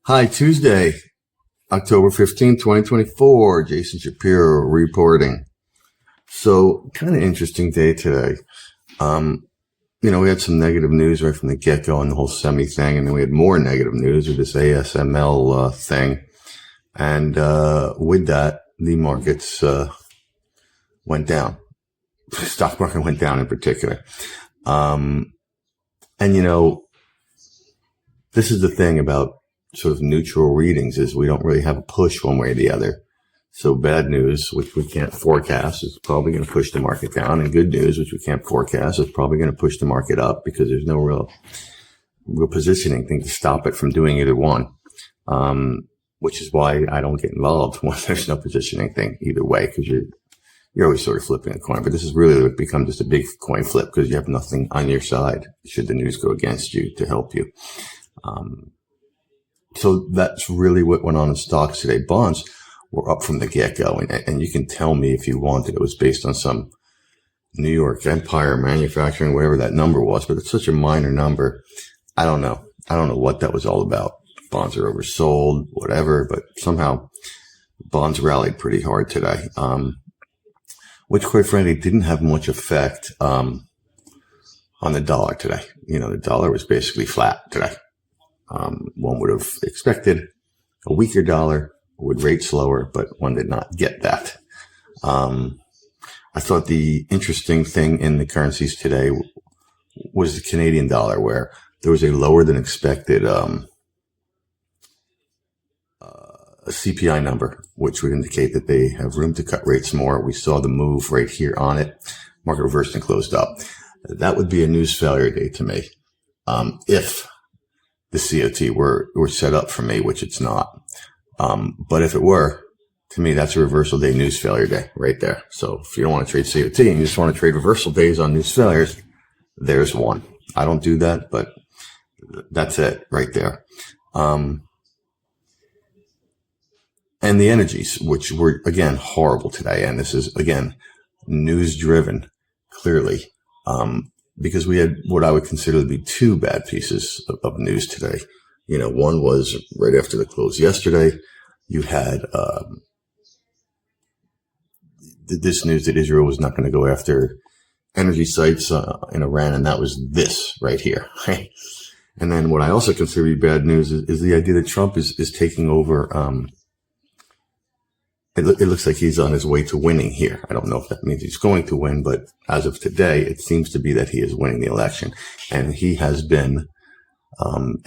Hi, Tuesday, October 15th, 2024. Jason Shapiro reporting. So, kind of interesting day today. We had some negative news right from the get-go on the whole semi thing, and then we had more negative news with this ASML thing. And with that, the markets went down. The stock market went down in particular. This is the thing about sort of neutral readings is we don't really have a push one way or the other. So bad news, which we can't forecast, is probably going to push the market down, and good news, which we can't forecast, is probably going to push the market up because there's no real positioning thing to stop it from doing either one. Which is why I don't get involved when there's no positioning thing either way, because you're always sort of flipping a coin. But this has really become just a big coin flip because you have nothing on your side should the news go against you to help you. So that's really what went on in stocks today. Bonds were up from the get-go, and you can tell me if you want that it was based on some New York Empire manufacturing, whatever that number was, but it's such a minor number. I don't know what that was all about. Bonds are oversold, whatever, but somehow bonds rallied pretty hard today, which quite frankly didn't have much effect on the dollar today. The dollar was basically flat today. One would have expected a weaker dollar with rates lower, but one did not get that. I thought the interesting thing in the currencies today was the Canadian dollar, where there was a lower than expected a CPI number, which would indicate that they have room to cut rates more. We saw the move right here on it. Market reversed and closed up. That would be a news failure day to me. If the COT were set up for me, which it's not. But if it were, to me, that's a reversal day news failure day right there. So if you don't want to trade COT and you just want to trade reversal days on news failures, there's one. I don't do that, but that's it right there. And the energies, which were, again, horrible today. And this is, again, news driven, clearly. Because we had what I would consider to be two bad pieces of news today. One was right after the close yesterday. You had this news that Israel was not going to go after energy sites in Iran, and that was this right here. Right? And then what I also consider to be bad news is the idea that Trump is taking over. It looks like he's on his way to winning here. I don't know if that means he's going to win, but as of today, it seems to be that he is winning the election. And he has been,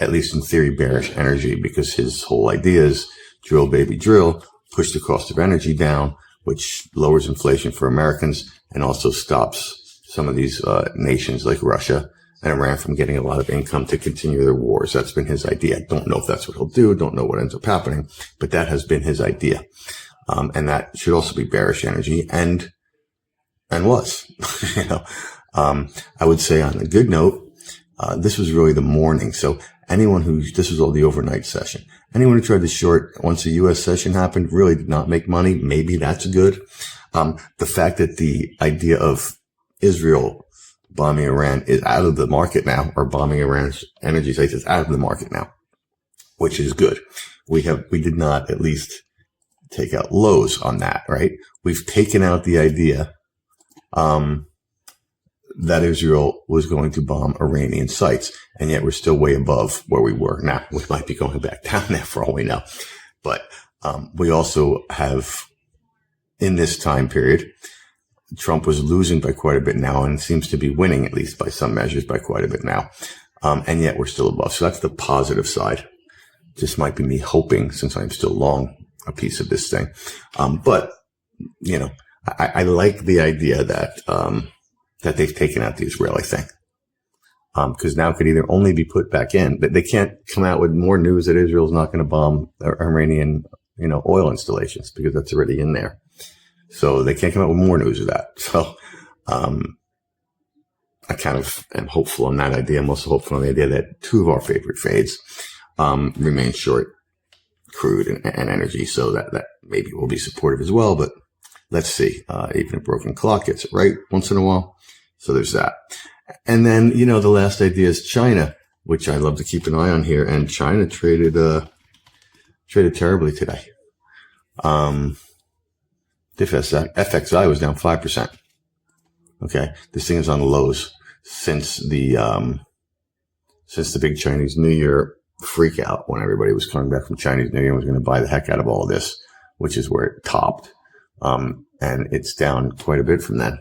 at least in theory, bearish energy, because his whole idea is drill, baby, drill, push the cost of energy down, which lowers inflation for Americans and also stops some of these nations like Russia and Iran from getting a lot of income to continue their wars. That's been his idea. I don't know if that's what he'll do. Don't know what ends up happening, but that has been his idea. And that should also be bearish energy and was, I would say on a good note, this was really the morning. So this was all the overnight session. Anyone who tried to short once the U.S. session happened really did not make money. Maybe that's good. The fact that the idea of Israel bombing Iran is out of the market now, or bombing Iran's energy sites is out of the market now, which is good. We did not at least take out lows on that, right? We've taken out the idea that Israel was going to bomb Iranian sites, and yet we're still way above where we were. Now, we might be going back down there for all we know. But we also have, in this time period, Trump was losing by quite a bit now and seems to be winning, at least by some measures, by quite a bit now. And yet we're still above. So that's the positive side. Just might be me hoping, since I'm still long, a piece of this thing. But I like the idea that they've taken out the Israeli thing. Because now it could either only be put back in, but they can't come out with more news that Israel's not going to bomb Iranian, oil installations, because that's already in there. So they can't come out with more news of that. So, I kind of am hopeful on that idea. I'm also hopeful on the idea that two of our favorite fades, remain short crude and energy, so that maybe will be supportive as well. But let's see. Even a broken clock gets it right once in a while. So there's that. And then, the last idea is China, which I love to keep an eye on here. And China traded traded terribly today. FXI was down 5%. Okay. This thing is on the lows since the big Chinese New Year freak out when everybody was coming back from Chinese New Year and was going to buy the heck out of all of this, which is where it topped. And it's down quite a bit from then,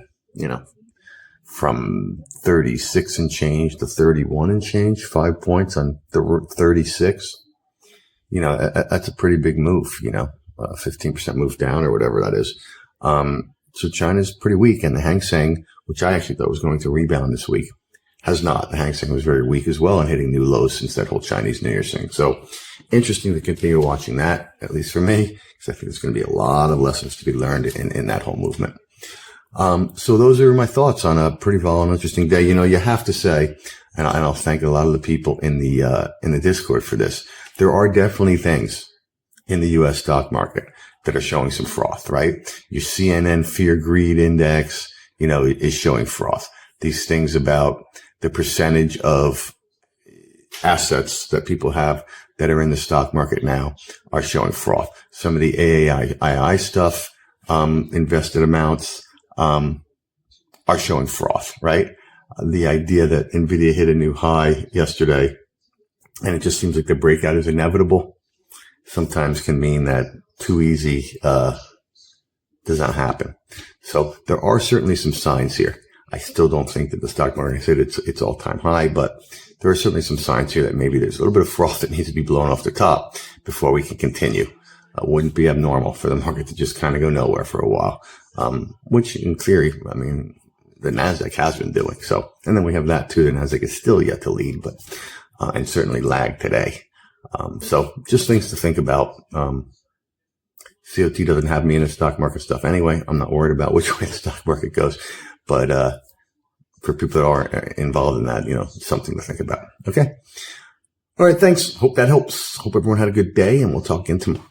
from 36 and change to 31 and change, 5 points on the 36. That's a pretty big move, 15% move down or whatever that is. So China's pretty weak, and the Hang Seng, which I actually thought was going to rebound this week, has not. The Hang Seng was very weak as well and hitting new lows since that whole Chinese New Year thing. So interesting to continue watching that, at least for me, because I think there's going to be a lot of lessons to be learned in that whole movement. So those are my thoughts on a pretty volatile, interesting day. You have to say, and I'll thank a lot of the people in the Discord for this. There are definitely things in the U.S. stock market that are showing some froth, right? Your CNN fear greed index, is showing froth. These things about the percentage of assets that people have that are in the stock market now are showing froth. Some of the AAII stuff, invested amounts, are showing froth, right? The idea that NVIDIA hit a new high yesterday and it just seems like the breakout is inevitable sometimes can mean that too easy, does not happen. So there are certainly some signs here. I still don't think that the stock market said it's all time high, but there are certainly some signs here that maybe there's a little bit of froth that needs to be blown off the top before we can continue. Wouldn't be abnormal for the market to just kind of go nowhere for a while, which in theory, the Nasdaq has been doing. So, and then we have that too. The Nasdaq is still yet to lead, but and certainly lagged today. So just things to think about. COT doesn't have me in the stock market stuff anyway. I'm not worried about which way the stock market goes, but for people that are involved in that, something to think about. Okay. All right. Thanks. Hope that helps. Hope everyone had a good day, and we'll talk again tomorrow.